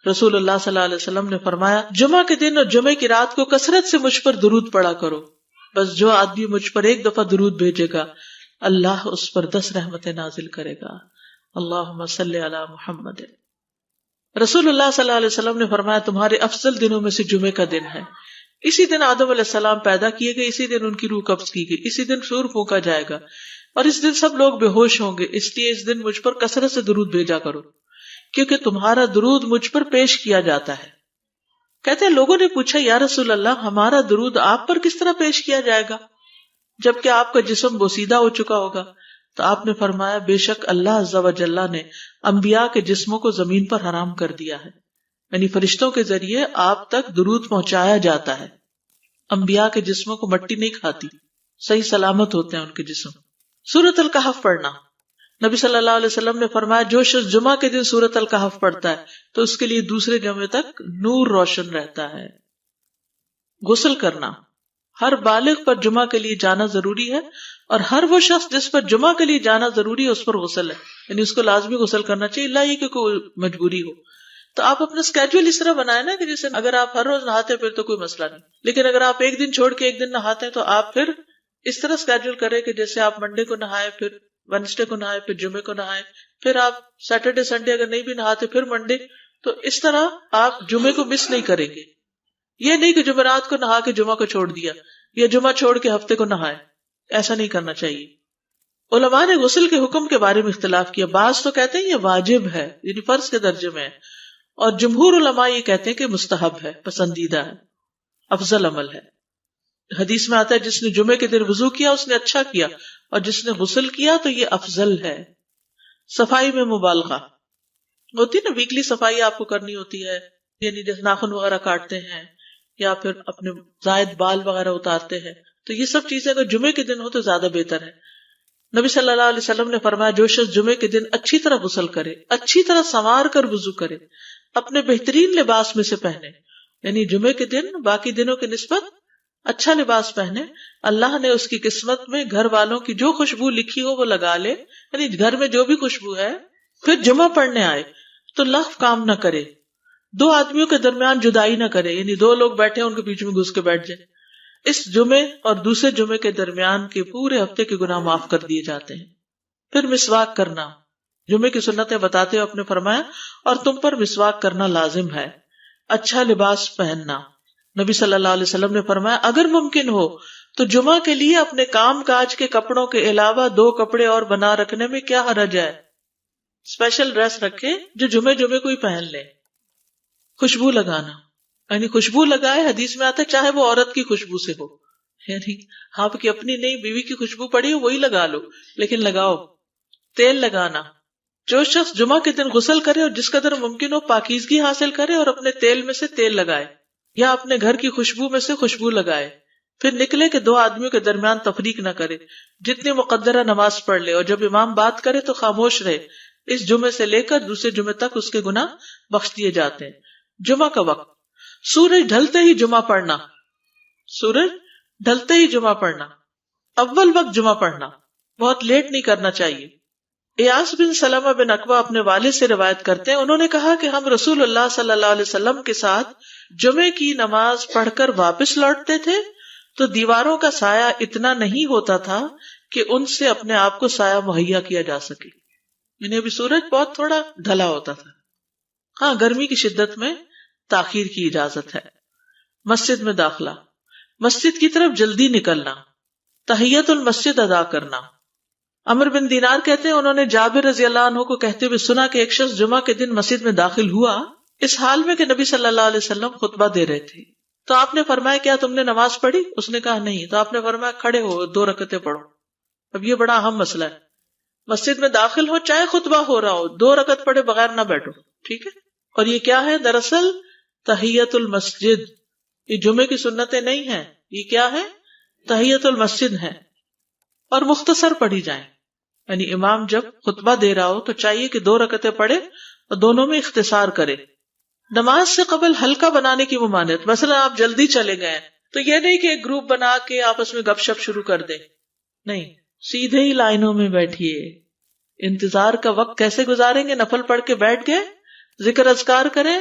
رسول اللہ صلی اللہ علیہ وسلم نے فرمایا جمعہ کے دن اور جمعے کی رات کو کثرت سے مجھ پر درود پڑا کرو، بس جو آدمی مجھ پر ایک دفعہ درود بھیجے گا اللہ اس پر 10 رحمتیں نازل کرے گا۔ اللہم صلی علی محمد۔ رسول اللہ صلی اللہ علیہ وسلم نے فرمایا تمہارے افضل دنوں میں سے جمعے کا دن ہے، اسی دن آدم علیہ السلام پیدا کیے گئے، اسی دن ان کی روح قبض کی گئی، اسی دن سور پھونکا جائے گا، اور اس دن سب لوگ بے ہوش ہوں گے، اس لیے اس دن مجھ پر کثرت سے درود بھیجا کرو کیونکہ تمہارا درود مجھ پر پیش کیا جاتا ہے۔ کہتے ہیں لوگوں نے پوچھا یا رسول اللہ ہمارا درود آپ پر کس طرح پیش کیا جائے گا جبکہ آپ کا جسم بوسیدہ ہو چکا ہوگا؟ تو آپ نے فرمایا بے شک اللہ عز و جل نے انبیاء کے جسموں کو زمین پر حرام کر دیا ہے، یعنی فرشتوں کے ذریعے آپ تک درود پہنچایا جاتا ہے۔ انبیاء کے جسموں کو مٹی نہیں کھاتی، صحیح سلامت ہوتے ہیں ان کے جسم۔ سورۃ الکہف پڑھنا، نبی صلی اللہ علیہ وسلم نے فرمایا جو شخص جمعہ کے دن سورۃ الکہف پڑھتا ہے تو اس کے لیے دوسرے جمعے تک نور روشن رہتا ہے۔ غسل کرنا، ہر بالغ پر جمعہ کے لیے جانا ضروری ہے، اور ہر وہ شخص جس پر جمعہ کے لیے جانا ضروری ہے اس پر غسل ہے، یعنی اس کو لازمی غسل کرنا چاہیے، اللہ یہ کہ کوئی مجبوری ہو۔ تو آپ اپنا اسکیجول اس طرح بنائیں نا کہ جیسے اگر آپ ہر روز نہاتے ہیں پھر تو کوئی مسئلہ نہیں، لیکن اگر آپ ایک دن چھوڑ کے ایک دن نہاتے ہیں تو آپ پھر اس طرح اسکیجول کریں کہ جیسے آپ منڈے کو نہائے، پھر وینسڈے کو نہائے، پھر جمعے کو نہائے، پھر آپ سیٹرڈے سنڈے اگر نہیں بھی نہاتے پھر منڈے، تو اس طرح آپ جمعے کو مس نہیں کریں گے۔ یہ نہیں کہ جمعرات کو نہا کے جمعہ کو چھوڑ دیا یا جمعہ چھوڑ کے ہفتے کو نہائے، ایسا نہیں کرنا چاہیے۔ علماء نے غسل کے حکم کے بارے میں اختلاف کیا، بعض تو کہتے ہیں یہ واجب ہے یعنی فرض کے درجے میں ہے، اور جمہور علماء یہ کہتے ہیں کہ مستحب ہے، پسندیدہ ہے، افضل عمل ہے۔ حدیث میں آتا ہے جس نے جمعے کے دن وضو کیا اس نے اچھا کیا، اور جس نے غسل کیا تو یہ افضل ہے۔ صفائی میں مبالغہ ہوتی نا، ویکلی صفائی آپ کو کرنی ہوتی ہے، یعنی جیسے ناخن وغیرہ کاٹتے ہیں یا پھر اپنے زائد بال وغیرہ اتارتے ہیں، تو یہ سب چیزیں اگر جمعے کے دن ہو تو زیادہ بہتر ہے۔ نبی صلی اللہ علیہ وسلم نے فرمایا جو شخص جمعے کے دن اچھی طرح غسل کرے، اچھی طرح سنوار کر وضو کرے، اپنے بہترین لباس میں سے پہنے، یعنی جمعے کے دن باقی دنوں کی نسبت اچھا لباس پہنے، اللہ نے اس کی قسمت میں گھر والوں کی جو خوشبو لکھی ہو وہ لگا لے، یعنی گھر میں جو بھی خوشبو ہے، پھر جمعہ پڑھنے آئے تو لغو کام نہ کرے، 2 آدمیوں کے درمیان جدائی نہ کرے، یعنی 2 لوگ بیٹھے ان کے بیچ میں گھس کے بیٹھ جائے۔ اس جمعے اور دوسرے جمعے کے درمیان کے پورے ہفتے کے گناہ معاف کر دیے جاتے ہیں۔ پھر مسواک کرنا، جمعے کی سنتیں بتاتے ہوئے آپ نے فرمایا اور تم پر مسواک کرنا لازم ہے۔ اچھا لباس پہننا، نبی صلی اللہ علیہ وسلم نے فرمایا اگر ممکن ہو تو جمعہ کے لیے اپنے کام کاج کے کپڑوں کے علاوہ 2 کپڑے اور بنا رکھنے میں کیا حرج ہے، اسپیشل ڈریس رکھے جو جمعے کو ہی پہن لے۔ خوشبو لگانا، یعنی خوشبو لگائے، حدیث میں آتا ہے چاہے وہ عورت کی خوشبو سے ہو، یعنی آپ کی اپنی نہیں بیوی کی خوشبو پڑی ہو وہی لگا لو، لیکن لگاؤ۔ تیل لگانا، جو شخص جمعہ کے دن غسل کرے اور جس قدر ممکن ہو پاکیزگی حاصل کرے اور اپنے تیل میں سے تیل لگائے یا اپنے گھر کی خوشبو میں سے خوشبو لگائے، پھر نکلے کہ 2 آدمیوں کے درمیان تفریق نہ کرے، جتنی مقدرہ نماز پڑھ لے، اور جب امام بات کرے تو خاموش رہے، اس جمعے سے لے کر دوسرے جمعے تک اس کے گناہ بخش دیے جاتے ہیں۔ جمعہ کا وقت، سورج ڈھلتے ہی جمعہ پڑھنا، سورج ڈھلتے ہی جمعہ پڑھنا، اول وقت جمعہ پڑھنا، بہت لیٹ نہیں کرنا چاہیے۔ ایاس بن سلمہ بن عقبہ اپنے والد سے روایت کرتے ہیں، انہوں نے کہا کہ ہم رسول اللہ صلی اللہ علیہ وسلم کے ساتھ جمعے کی نماز پڑھ کر واپس لوٹتے تھے تو دیواروں کا سایہ اتنا نہیں ہوتا تھا کہ ان سے اپنے آپ کو سایہ مہیا کیا جا سکے، یعنی ابھی سورج بہت تھوڑا ڈھلا ہوتا تھا۔ ہاں، گرمی کی شدت میں تاخیر کی اجازت ہے۔ مسجد میں داخلہ، مسجد کی طرف جلدی نکلنا، تحیت المسجد ادا کرنا۔ عمر بن دینار کہتے ہیں انہوں نے جابر رضی اللہ عنہ کو کہتے ہوئے سنا کہ ایک شخص جمعہ کے دن مسجد میں داخل ہوا اس حال میں کہ نبی صلی اللہ علیہ وسلم خطبہ دے رہے تھے، تو آپ نے فرمایا کیا تم نے نماز پڑھی؟ اس نے کہا نہیں، تو آپ نے فرمایا کھڑے ہو 2 رکعتیں پڑھو۔ اب یہ بڑا اہم مسئلہ ہے، مسجد میں داخل ہو چاہے خطبہ ہو رہا ہو 2 رکعت پڑھے بغیر نہ بیٹھو، ٹھیک ہے؟ اور یہ کیا ہے؟ دراصل تحیت المسجد، یہ جمعے کی سنتیں نہیں ہیں، یہ کیا ہے؟ تحیت المسجد ہے، اور مختصر پڑھی جائیں، یعنی امام جب خطبہ دے رہا ہو تو چاہیے کہ 2 رکعتیں پڑھے اور دونوں میں اختصار کرے۔ نماز سے قبل حلقہ بنانے کی ممانعت، مثلا آپ جلدی چلے گئے تو یہ نہیں کہ ایک گروپ بنا کے آپس میں گپ شپ شروع کر دیں، نہیں، سیدھے ہی لائنوں میں بیٹھیے۔ انتظار کا وقت کیسے گزاریں گے؟ نفل پڑھ کے بیٹھ گئے، ذکر اذکار کریں،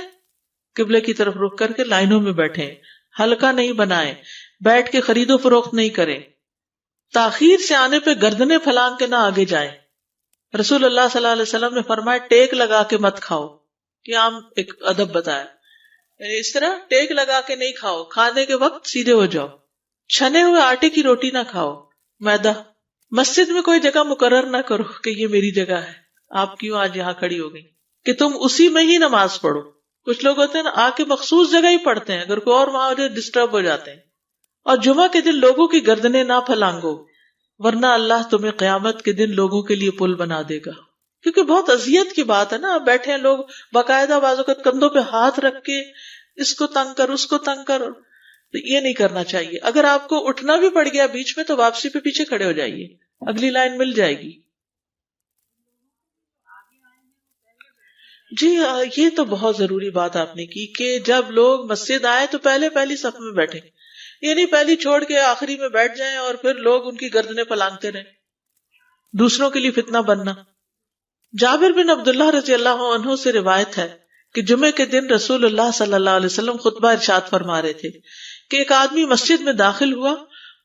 قبلے کی طرف رخ کر کے لائنوں میں بیٹھیں، حلقہ نہیں بنائیں، بیٹھ کے خرید و فروخت نہیں کریں، تاخیر سے آنے پہ گردنیں پھلانگ کے نہ آگے جائیں۔ رسول اللہ صلی اللہ علیہ وسلم نے فرمایا ٹیک لگا کے مت کھاؤ، یہ عام ایک ادب بتایا، یعنی اس طرح ٹیک لگا کے نہیں کھاؤ، کھانے کے وقت سیدھے ہو جاؤ۔ چھنے ہوئے آٹے کی روٹی نہ کھاؤ، میدا۔ مسجد میں کوئی جگہ مقرر نہ کرو کہ یہ میری جگہ ہے، آپ کیوں آج یہاں کھڑی ہو گئی، کہ تم اسی میں ہی نماز پڑھو۔ کچھ لوگ ہوتے ہیں نا آ کے مخصوص جگہ ہی پڑھتے ہیں، اگر کوئی اور وہاں ہو جائے ڈسٹرب ہو جاتے ہیں۔ اور جمعہ کے دن لوگوں کی گردنیں نہ پھلانگو، ورنہ اللہ تمہیں قیامت کے دن لوگوں کے لیے پل بنا دے گا۔ کیونکہ بہت اذیت کی بات ہے نا، آپ بیٹھے ہیں لوگ باقاعدہ بعض اوقات کندھوں پہ ہاتھ رکھ کے اس کو تنگ کر اس کو تنگ کر، تو یہ نہیں کرنا چاہیے۔ اگر آپ کو اٹھنا بھی پڑ گیا بیچ میں تو واپسی پہ پیچھے کھڑے ہو جائیے، اگلی لائن مل جائے گی۔ جی یہ تو بہت ضروری بات آپ نے کی کہ جب لوگ مسجد آئے تو پہلی صف میں بیٹھے، یہ نہیں پہلی چھوڑ کے آخری میں بیٹھ جائیں اور پھر لوگ ان کی گردنیں پلانگتے رہیں، دوسروں کے لیے فتنہ بننا۔ جابر بن عبداللہ رضی اللہ عنہ سے روایت ہے کہ جمعے کے دن رسول اللہ صلی اللہ علیہ وسلم خطبہ ارشاد فرما رہے تھے کہ ایک آدمی مسجد میں داخل ہوا،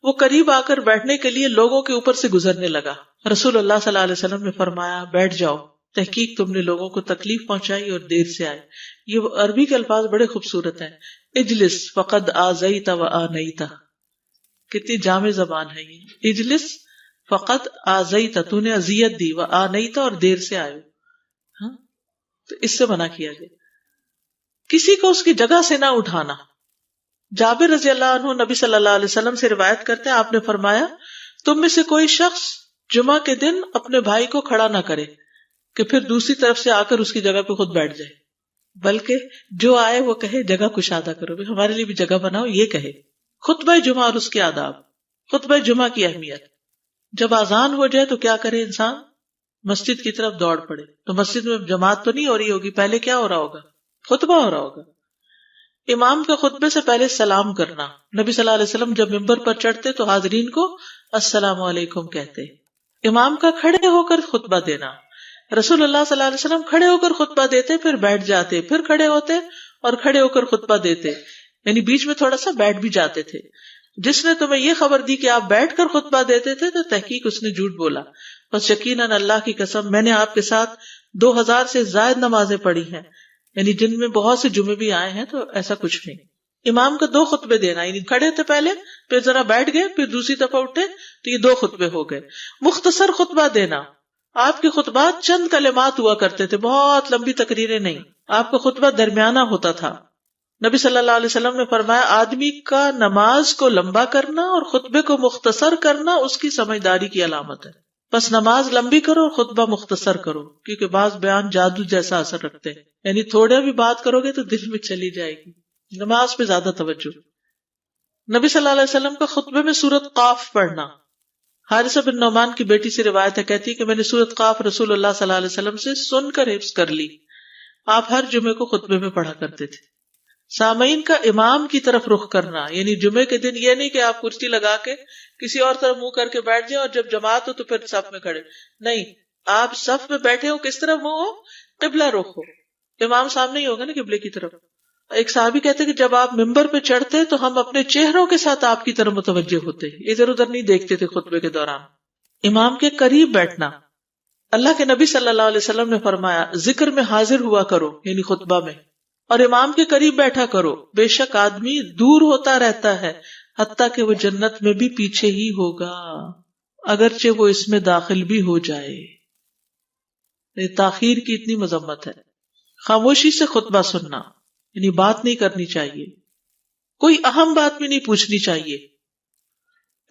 وہ قریب آ کر بیٹھنے کے لیے لوگوں کے اوپر سے گزرنے لگا۔ رسول اللہ صلی اللہ علیہ وسلم نے فرمایا بیٹھ جاؤ، تحقیق تم نے لوگوں کو تکلیف پہنچائی اور دیر سے آئے۔ یہ عربی کے الفاظ بڑے خوبصورت ہیں، اجلس فقد آذیت و آنیت، کتنی جامع زبان ہے یہ۔ اجلس فقط آذیت، تو نے اذیت دی، و آنیت، اور دیر سے آئے، ہاں تو اس سے منع کیا گیا۔ کسی کو اس کی جگہ سے نہ اٹھانا۔ جابر رضی اللہ عنہ نبی صلی اللہ علیہ وسلم سے روایت کرتے ہیں، آپ نے فرمایا تم میں سے کوئی شخص جمعہ کے دن اپنے بھائی کو کھڑا نہ کرے کہ پھر دوسری طرف سے آ کر اس کی جگہ پہ خود بیٹھ جائے، بلکہ جو آئے وہ کہے جگہ کشادہ کرو، بھی ہمارے لیے بھی جگہ بناؤ، یہ کہے۔ خطبہ جمعہ اور اس کے آداب۔ خطبہ جمعہ کی اہمیت، جب اذان ہو جائے تو کیا کرے انسان؟ مسجد کی طرف دوڑ پڑے۔ تو مسجد میں جماعت تو نہیں ہو رہی ہوگی، پہلے کیا ہو رہا ہوگا؟ خطبہ ہو رہا ہوگا۔ امام کا خطبے سے پہلے سلام کرنا۔ نبی صلی اللہ علیہ وسلم جب ممبر پر چڑھتے تو حاضرین کو السلام علیکم کہتے۔ امام کا کھڑے ہو کر خطبہ دینا۔ رسول اللہ صلی اللہ علیہ وسلم کھڑے ہو کر خطبہ دیتے، پھر بیٹھ جاتے، پھر کھڑے ہوتے اور کھڑے ہو کر خطبہ دیتے، یعنی بیچ میں تھوڑا سا بیٹھ بھی جاتے تھے۔ جس نے تمہیں یہ خبر دی کہ آپ بیٹھ کر خطبہ دیتے تھے تو تحقیق اس نے جھوٹ بولا۔ بس یقیناً اللہ کی قسم میں نے آپ کے ساتھ 2000 سے زائد نمازیں پڑھی ہیں، یعنی جن میں بہت سے جمعے بھی آئے ہیں، تو ایسا کچھ نہیں۔ امام کا 2 خطبے دینا، یعنی کھڑے تھے پہلے، پھر ذرا بیٹھ گئے، پھر دوسری دفعہ اٹھے تو یہ 2 خطبے ہو گئے۔ مختصر خطبہ دینا۔ آپ کے خطبات چند کلمات ہوا کرتے تھے، بہت لمبی تقریریں نہیں، آپ کا خطبہ درمیانہ ہوتا تھا۔ نبی صلی اللہ علیہ وسلم نے فرمایا آدمی کا نماز کو لمبا کرنا اور خطبے کو مختصر کرنا اس کی سمجھداری کی علامت ہے۔ بس نماز لمبی کرو اور خطبہ مختصر کرو، کیونکہ بعض بیان جادو جیسا اثر رکھتے ہیں، یعنی تھوڑے بھی بات کرو گے تو دل میں چلی جائے گی۔ نماز پہ زیادہ توجہ۔ نبی صلی اللہ علیہ وسلم کا خطبے میں سورۃ قاف پڑھنا۔ حارثہ بن نعمان کی بیٹی سے روایت ہے، کہتی کہ میں نے سورۃ قاف رسول اللہ صلی اللہ علیہ وسلم سے سن کر حفظ کر لی۔ آپ ہر جمعے کو خطبے میں پڑھا کرتے تھے۔ سامعین کا امام کی طرف رخ کرنا، یعنی جمعے کے دن یہ نہیں کہ آپ کرسی لگا کے کسی اور طرف منہ کر کے بیٹھ جائیں اور جب جماعت ہو تو پھر صف میں کھڑے، نہیں، آپ صف میں بیٹھے ہو، کس طرف منہ ہو؟ قبلہ رخ ہو، امام سامنے ہی ہوگا نا قبلے کی طرف۔ ایک صحابی کہتے کہ جب آپ ممبر پہ چڑھتے تو ہم اپنے چہروں کے ساتھ آپ کی طرف متوجہ ہوتے، ادھر ادھر نہیں دیکھتے تھے خطبے کے دوران۔ امام کے قریب بیٹھنا۔ اللہ کے نبی صلی اللہ علیہ وسلم نے فرمایا ذکر میں حاضر ہوا کرو، یعنی خطبہ میں، اور امام کے قریب بیٹھا کرو، بے شک آدمی دور ہوتا رہتا ہے حتیٰ کہ وہ جنت میں بھی پیچھے ہی ہوگا اگرچہ وہ اس میں داخل بھی ہو جائے۔ تاخیر کی اتنی مذمت ہے۔ خاموشی سے خطبہ سننا، یعنی بات نہیں کرنی چاہیے، کوئی اہم بات بھی نہیں پوچھنی چاہیے۔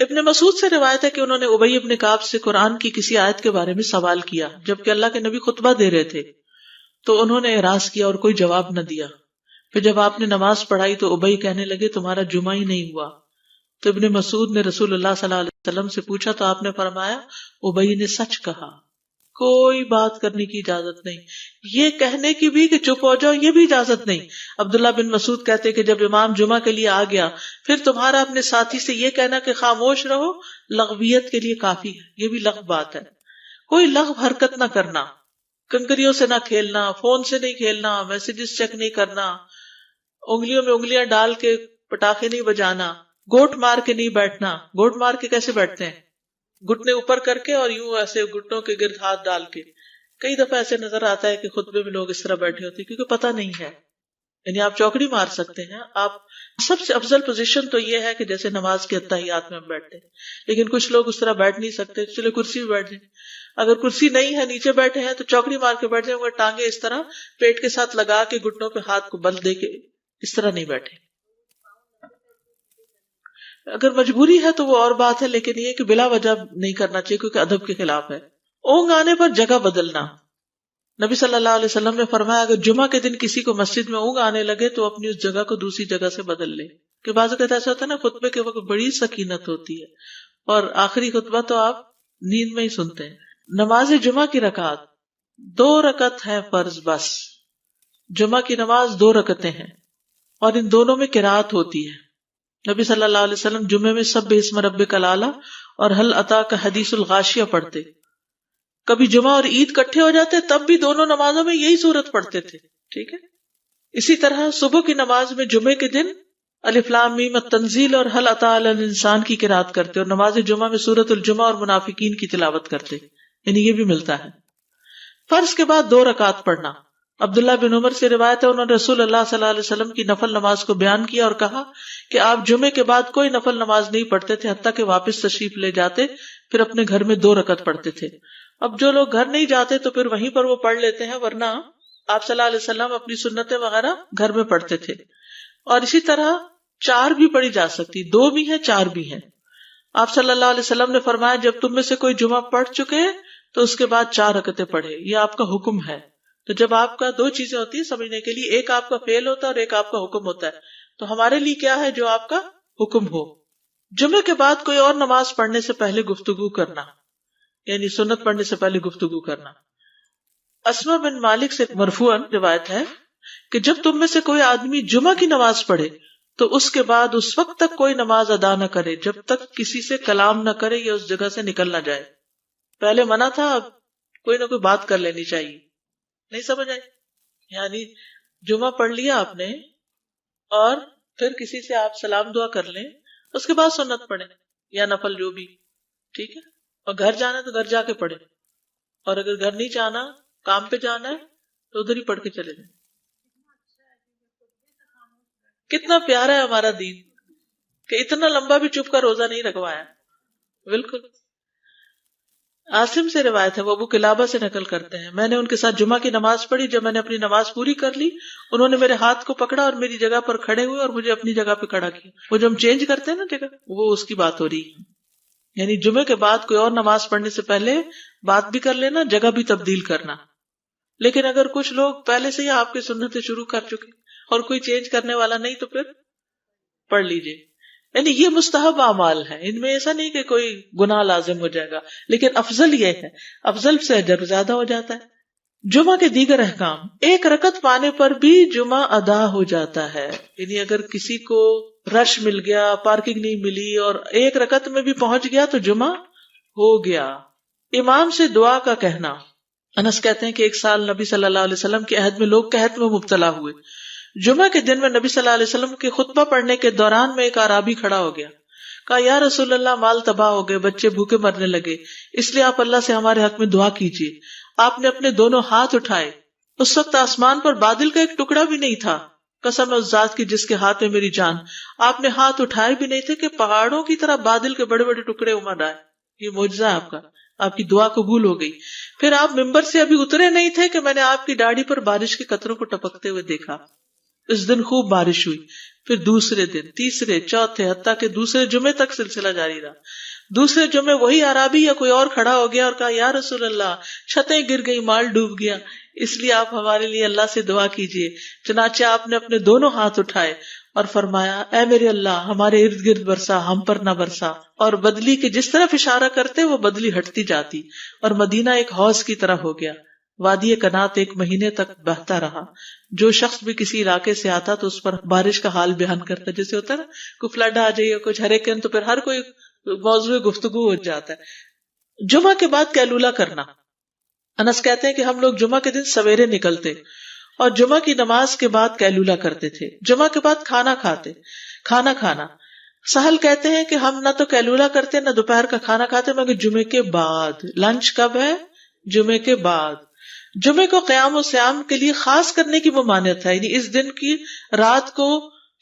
ابن مسعود سے روایت ہے کہ انہوں نے ابی ابن کعب سے قرآن کی کسی آیت کے بارے میں سوال کیا جبکہ اللہ کے نبی خطبہ دے رہے تھے، تو انہوں نے اعراض کیا اور کوئی جواب نہ دیا۔ پھر جب آپ نے نماز پڑھائی تو ابی کہنے لگے تمہارا جمعہ ہی نہیں ہوا۔ تو ابن مسعود نے رسول اللہ صلی اللہ علیہ وسلم سے پوچھا تو آپ نے فرمایا ابی نے سچ کہا، کوئی بات کرنے کی اجازت نہیں، یہ کہنے کی بھی کہ چپ ہو جاؤ یہ بھی اجازت نہیں۔ عبداللہ بن مسعود کہتے کہ جب امام جمعہ کے لیے آ گیا پھر تمہارا اپنے ساتھی سے یہ کہنا کہ خاموش رہو لغویت کے لیے کافی ہے، یہ بھی لغو بات ہے۔ کوئی لغو حرکت نہ کرنا، کنکریوں سے نہ کھیلنا، فون سے نہیں کھیلنا، میسجز چیک نہیں کرنا، انگلیوں میں انگلیاں ڈال کے پٹاخے نہیں بجانا، گوٹ مار کے نہیں بیٹھنا. گوٹ مار کے کیسے بیٹھتے ہیں؟ گھٹنے اوپر کر کے اور یوں ایسے گھٹنوں کے گرد ہاتھ ڈال کے. کئی دفعہ ایسے نظر آتا ہے کہ خطبے میں لوگ اس طرح بیٹھے ہوتے ہیں کیونکہ پتہ نہیں ہے. یعنی آپ چوکڑی مار سکتے ہیں. آپ سب سے افضل پوزیشن تو یہ ہے کہ جیسے نماز کے اتحیات میں ہم بیٹھتے ہیں، لیکن کچھ لوگ اس طرح بیٹھ نہیں سکتے، چلے کرسی میں بیٹھ جائیں. اگر کرسی نہیں ہے، نیچے بیٹھے ہیں، تو چوکڑی مار کے بیٹھ جائیں، مگر ٹانگیں اس طرح پیٹ کے ساتھ لگا کے گھٹنوں پہ ہاتھ کو بل دے کے اس طرح نہیں بیٹھے. اگر مجبوری ہے تو وہ اور بات ہے، لیکن یہ کہ بلا وجہ نہیں کرنا چاہیے کیونکہ ادب کے خلاف ہے. اونگ آنے پر جگہ بدلنا. نبی صلی اللہ علیہ وسلم نے فرمایا اگر جمعہ کے دن کسی کو مسجد میں اونگ آنے لگے تو اپنی اس جگہ کو دوسری جگہ سے بدل لے. کہ بعض اوقات ایسا ہوتا ہے نا، خطبے کے وقت بڑی سکینت ہوتی ہے اور آخری خطبہ تو آپ نیند میں ہی سنتے ہیں. نماز جمعہ کی رکعت 2 رکعت ہے فرض بس. جمعہ کی نماز 2 رکعتیں ہیں اور ان دونوں میں قرات ہوتی ہے. نبی صلی اللہ علیہ وسلم جمعے میں سبح اسم ربک الاعلی اور هل اتاک حدیث الغاشیہ پڑھتے. کبھی جمعہ اور عید کٹھے ہو جاتے تب بھی دونوں نمازوں میں یہی سورت پڑھتے تھے. ٹھیک ہے. اسی طرح صبح کی نماز میں جمعے کے دن الف لام میم التنزیل اور هل اتی علی الانسان کی قرات کرتے اور نماز جمعہ میں سورۃ الجمعہ اور منافقین کی تلاوت کرتے. یعنی یہ بھی ملتا ہے. فرض کے بعد 2 رکعت پڑھنا. عبداللہ بن عمر سے روایت ہے انہوں نے رسول اللہ صلی اللہ علیہ وسلم کی نفل نماز کو بیان کیا اور کہا کہ آپ جمعے کے بعد کوئی نفل نماز نہیں پڑھتے تھے حتیٰ کہ واپس تشریف لے جاتے پھر اپنے گھر میں 2 رکعت پڑھتے تھے. اب جو لوگ گھر نہیں جاتے تو پھر وہیں پر وہ پڑھ لیتے ہیں، ورنہ آپ صلی اللہ علیہ وسلم اپنی سنتیں وغیرہ گھر میں پڑھتے تھے. اور اسی طرح 4 بھی پڑھی جا سکتی، 2 بھی ہیں 4 بھی ہیں. آپ صلی اللہ علیہ وسلم نے فرمایا جب تم میں سے کوئی جمعہ پڑھ چکے تو اس کے بعد 4 رکعتیں پڑھے. یہ آپ کا حکم ہے. تو جب آپ کا 2 چیزیں ہوتی ہیں سمجھنے کے لیے، ایک آپ کا فعل ہوتا ہے اور ایک آپ کا حکم ہوتا ہے. تو ہمارے لیے کیا ہے؟ جو آپ کا حکم ہو. جمعے کے بعد کوئی اور نماز پڑھنے سے پہلے گفتگو کرنا، یعنی سنت پڑھنے سے پہلے گفتگو کرنا. اسما بن مالک سے مرفوعاً روایت ہے کہ جب تم میں سے کوئی آدمی جمعہ کی نماز پڑھے تو اس کے بعد اس وقت تک کوئی نماز ادا نہ کرے جب تک کسی سے کلام نہ کرے یا اس جگہ سے نکل نہ جائے. پہلے منع تھا، اب کوئی نہ کوئی بات کر لینی چاہیے. نہیں سمجھ آئی؟ یعنی جمعہ پڑھ لیا آپ نے اور پھر کسی سے آپ سلام دعا کر لیں، اس کے بعد سنت پڑھیں یا نفل جو بھی. ٹھیک ہے. اور گھر جانا تو گھر جا کے پڑھیں، اور اگر گھر نہیں جانا، کام پہ جانا ہے تو ادھر ہی پڑھ کے چلے جائیں. کتنا پیارا ہے ہمارا دین کہ اتنا لمبا بھی چپ کا روزہ نہیں رکھوایا. بالکل. عاصم سے روایت ہے، وہ ابو قلابہ سے نقل کرتے ہیں میں نے ان کے ساتھ جمعہ کی نماز پڑھی. جب میں نے اپنی نماز پوری کر لی انہوں نے میرے ہاتھ کو پکڑا اور میری جگہ پر کھڑے ہوئے اور مجھے اپنی جگہ پہ کھڑا کیا. وہ جو ہم چینج کرتے ہیں نا جگہ، وہ اس کی بات ہو رہی ہے. یعنی جمعے کے بعد کوئی اور نماز پڑھنے سے پہلے بات بھی کر لینا، جگہ بھی تبدیل کرنا. لیکن اگر کچھ لوگ پہلے سے ہی آپ کی سنتیں شروع کر چکے اور کوئی چینج کرنے والا نہیں تو پھر پڑھ لیجئے. یعنی یہ مستحب اعمال ہے، ان میں ایسا نہیں کہ کوئی گناہ لازم ہو جائے گا، لیکن افضل یہ ہے، افضل سے اجر زیادہ ہو جاتا ہے. جمعہ کے دیگر احکام. 1 رکعت پانے پر بھی جمعہ ادا ہو جاتا ہے. یعنی اگر کسی کو رش مل گیا، پارکنگ نہیں ملی اور 1 رکعت میں بھی پہنچ گیا تو جمعہ ہو گیا. امام سے دعا کا کہنا. انس کہتے ہیں کہ ایک سال نبی صلی اللہ علیہ وسلم کے عہد میں لوگ قحط میں مبتلا ہوئے. جمعہ کے دن میں نبی صلی اللہ علیہ وسلم کے خطبہ پڑھنے کے دوران میں ایک اعرابی کھڑا ہو گیا. کہا یا رسول اللہ، مال تباہ ہو گئے، بچے بھوکے مرنے لگے، اس لیے آپ اللہ سے ہمارے حق میں دعا کیجیے. آپ نے اپنے دونوں ہاتھ اٹھائے. اس وقت آسمان پر بادل کا ایک ٹکڑا بھی نہیں تھا. قسم اس ذات کی جس کے ہاتھ میں میری جان، آپ نے ہاتھ اٹھائے بھی نہیں تھے کہ پہاڑوں کی طرح بادل کے بڑے بڑے ٹکڑے امڑ آئے. یہ معجزہ ہے آپ کا. آپ کی دعا قبول ہو گئی. پھر آپ ممبر سے ابھی اترے نہیں تھے کہ میں نے آپ کی داڑھی پر بارش کے قطروں کو ٹپکتے ہوئے دیکھا. اس دن خوب بارش ہوئی. پھر دوسرے دن، تیسرے، چوتھے، حتیٰ کہ دوسرے جمعے تک سلسلہ جاری رہا. دوسرے جمعے وہی عرابی یا کوئی اور کھڑا ہو گیا اور کہا یا رسول اللہ، چھتیں گر گئی، مال ڈوب گیا، اس لیے آپ ہمارے لیے اللہ سے دعا کیجیے. چنانچہ آپ نے اپنے دونوں ہاتھ اٹھائے اور فرمایا اے میرے اللہ، ہمارے ارد گرد برسا، ہم پر نہ برسا. اور بدلی کے جس طرف اشارہ کرتے وہ بدلی ہٹتی جاتی اور مدینہ ایک حوض کی طرح ہو گیا. وادی کنات 1 مہینے تک بہتا رہا. جو شخص بھی کسی علاقے سے آتا تو اس پر بارش کا حال بیان کرتا. جیسے ہوتا ہے نا کوئی فلڈ آ جائے، کچھ ہریکن، تو پھر ہر کوئی موضوع گفتگو ہو جاتا ہے. جمعہ کے بعد قیلولہ کرنا. انس کہتے ہیں کہ ہم لوگ جمعہ کے دن سویرے نکلتے اور جمعہ کی نماز کے بعد قیلولہ کرتے تھے. جمعہ کے بعد کھانا کھانا. سہل کہتے ہیں کہ ہم نہ تو قیلولہ کرتے نہ دوپہر کا کھانا کھاتے مگر جمعے کے بعد. لنچ کب ہے؟ جمعے کے بعد. جمعے کو قیام و سیام کے لیے خاص کرنے کی ممانعت ہے، یعنی اس دن کی رات کو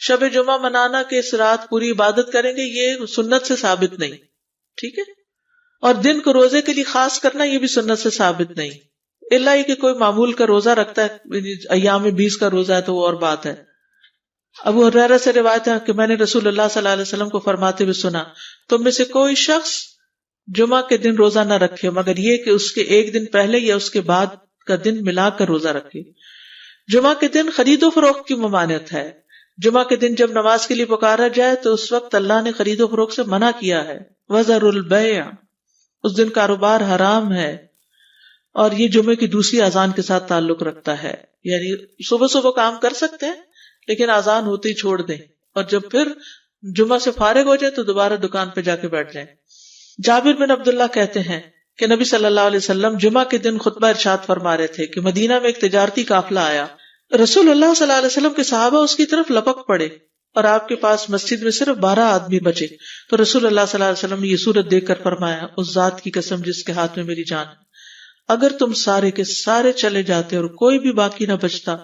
شب جمعہ منانا کہ اس رات پوری عبادت کریں گے، یہ سنت سے ثابت نہیں. ٹھیک ہے. اور دن کو روزے کے لیے خاص کرنا یہ بھی سنت سے ثابت نہیں، الا یہ کہ کوئی معمول کا روزہ رکھتا ہے، ایام 20 کا روزہ ہے تو وہ اور بات ہے. ابو ہریرہ سے روایت ہے کہ میں نے رسول اللہ صلی اللہ علیہ وسلم کو فرماتے ہوئے سنا، تم میں سے کوئی شخص جمعہ کے دن روزہ نہ رکھے مگر یہ کہ اس کے ایک دن پہلے یا اس کے بعد کا دن ملا کر روزہ رکھے. جمعہ کے دن خرید و فروخت کی ممانعت ہے. جمعہ کے دن جب نماز کے لیے پکارا جائے تو اس وقت اللہ نے خرید و فروخت سے منع کیا ہے. وَذَرُوا الْبَيْعَ، اس دن کاروبار حرام ہے. اور یہ جمعے کی دوسری اذان کے ساتھ تعلق رکھتا ہے، یعنی صبح صبح کام کر سکتے ہیں لیکن اذان ہوتے ہی چھوڑ دیں، اور جب پھر جمعہ سے فارغ ہو جائے تو دوبارہ دکان پہ جا کے بیٹھ جائیں. جابر بن عبداللہ کہتے ہیں کہ نبی صلی اللہ علیہ وسلم جمعہ کے دن خطبہ ارشاد فرما رہے تھے کہ مدینہ میں ایک تجارتی قافلہ آیا. رسول اللہ صلی اللہ علیہ وسلم کے صحابہ اس کی طرف لپک پڑے اور آپ کے پاس مسجد میں صرف 12 آدمی بچے. تو رسول اللہ صلی اللہ علیہ وسلم نے یہ صورت دیکھ کر فرمایا، اس ذات کی قسم جس کے ہاتھ میں میری جان ہے، اگر تم سارے کے سارے چلے جاتے اور کوئی بھی باقی نہ بچتا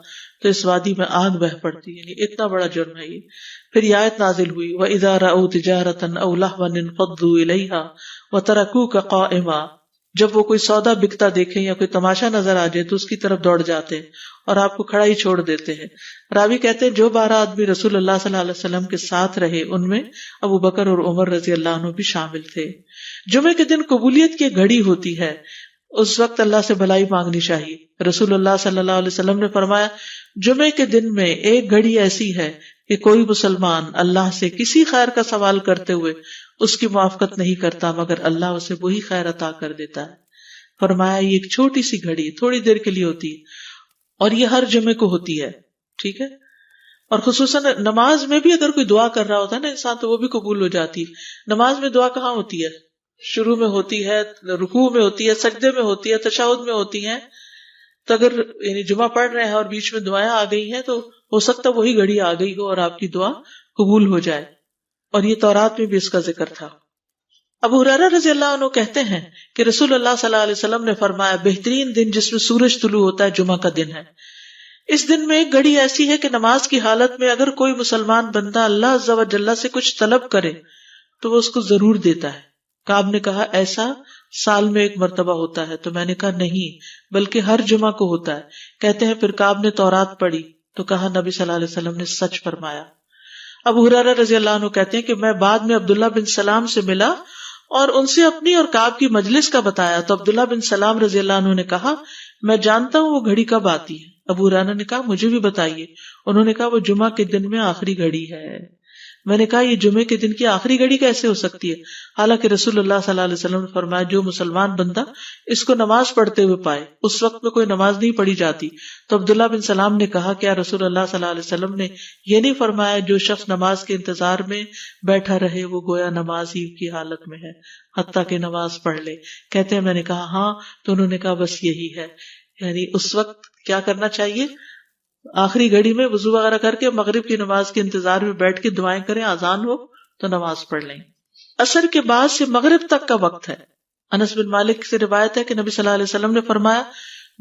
تو اس وادی میں آگ بہہ پڑتی. یعنی اتنا بڑا جرم ہے یہ. پھر یہ آیت نازل ہوئی، وَإِذَا رَأَوْا تِجَارَةً أَوْ لَهْوًا انفضوا إِلَيْهَا وَتَرَكُوكَ قَائِمًا، جب وہ کوئی سودا بکتا دیکھیں یا کوئی تماشا نظر آ جائے تو اس کی طرف دوڑ جاتے ہیں اور آپ کو کھڑا ہی چھوڑ دیتے ہیں. راوی کہتے ہیں جو 12 آدمی رسول اللہ صلی اللہ علیہ وسلم کے ساتھ رہے ان میں ابو بکر اور عمر رضی اللہ عنہ بھی شامل تھے. جمعے کے دن قبولیت کی گھڑی ہوتی ہے، اس وقت اللہ سے بھلائی مانگنی چاہیے. رسول اللہ صلی اللہ علیہ وسلم نے فرمایا، جمعے کے دن میں ایک گھڑی ایسی ہے کہ کوئی مسلمان اللہ سے کسی خیر کا سوال کرتے ہوئے اس کی موافقت نہیں کرتا مگر اللہ اسے وہی خیر عطا کر دیتا ہے. فرمایا یہ ایک چھوٹی سی گھڑی تھوڑی دیر کے لیے ہوتی ہے اور یہ ہر جمعے کو ہوتی ہے. ٹھیک ہے. اور خصوصاً نماز میں بھی اگر کوئی دعا کر رہا ہوتا ہے نا انسان تو وہ بھی قبول ہو جاتی ہے. نماز میں دعا کہاں ہوتی ہے؟ شروع میں ہوتی ہے، رکوع میں ہوتی ہے، سجدے میں ہوتی ہے، تشہد میں ہوتی ہیں. تو اگر یعنی جمعہ پڑھ رہے ہیں اور بیچ میں دعائیں آ گئی ہیں تو ہو سکتا ہے وہی گھڑی آ گئی ہو اور آپ کی دعا قبول ہو جائے. اور یہ تورات میں بھی اس کا ذکر تھا. ابو ہریرہ رضی اللہ عنہ کہتے ہیں کہ رسول اللہ صلی اللہ علیہ وسلم نے فرمایا، بہترین دن جس میں سورج طلوع ہوتا ہے جمعہ کا دن ہے. اس دن میں ایک گھڑی ایسی ہے کہ نماز کی حالت میں اگر کوئی مسلمان بندہ اللہ عز و جل سے کچھ طلب کرے تو وہ اس کو ضرور دیتا ہے. کعب نے کہا ایسا سال میں ایک مرتبہ ہوتا ہے؟ تو میں نے کہا نہیں بلکہ ہر جمعہ کو ہوتا ہے. کہتے ہیں پھر کعب نے تورات پڑھی تو کہا نبی صلی اللہ علیہ وسلم نے سچ فرمایا. ابو ہریرہ رضی اللہ عنہ کہتے ہیں کہ میں بعد میں عبداللہ بن سلام سے ملا اور ان سے اپنی اور کعب کی مجلس کا بتایا تو عبداللہ بن سلام رضی اللہ عنہ نے کہا میں جانتا ہوں وہ گھڑی کب آتی ہے. ابو ہریرہ نے کہا مجھے بھی بتائیے. انہوں نے کہا وہ جمعہ کے دن میں آخری گھڑی ہے. میں نے کہا یہ جمعے کے دن کی آخری گھڑی کیسے ہو سکتی ہے؟ حالانکہ رسول اللہ صلی اللہ علیہ وسلم نے فرمایا جو مسلمان بندہ اس کو نماز پڑھتے ہوئے پائے. اس وقت میں کوئی نماز نہیں پڑھی جاتی. تو عبداللہ بن سلام نے کہا کیا رسول اللہ صلی اللہ علیہ وسلم نے یہ نہیں فرمایا جو شخص نماز کے انتظار میں بیٹھا رہے وہ گویا نماز ہی کی حالت میں ہے حتیٰ کہ نماز پڑھ لے؟ کہتے ہیں میں نے کہا ہاں. تو انہوں نے کہا بس یہی ہے، یعنی اس وقت کیا کرنا چاہیے؟ آخری گھڑی میں وضو وغیرہ کر کے مغرب کی نماز کے انتظار میں بیٹھ کے دعائیں کریں، اذان ہو تو نماز پڑھ لیں. عصر کے بعد سے مغرب تک کا وقت ہے. انس بن مالک سے روایت ہے کہ نبی صلی اللہ علیہ وسلم نے فرمایا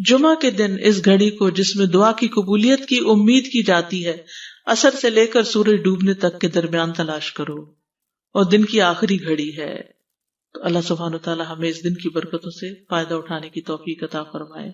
جمعہ کے دن اس گھڑی کو جس میں دعا کی قبولیت کی امید کی جاتی ہے عصر سے لے کر سورج ڈوبنے تک کے درمیان تلاش کرو اور دن کی آخری گھڑی ہے. تو اللہ سبحانہ وتعالی ہمیں اس دن کی برکتوں سے فائدہ اٹھانے کی توفیق عطا فرمائے.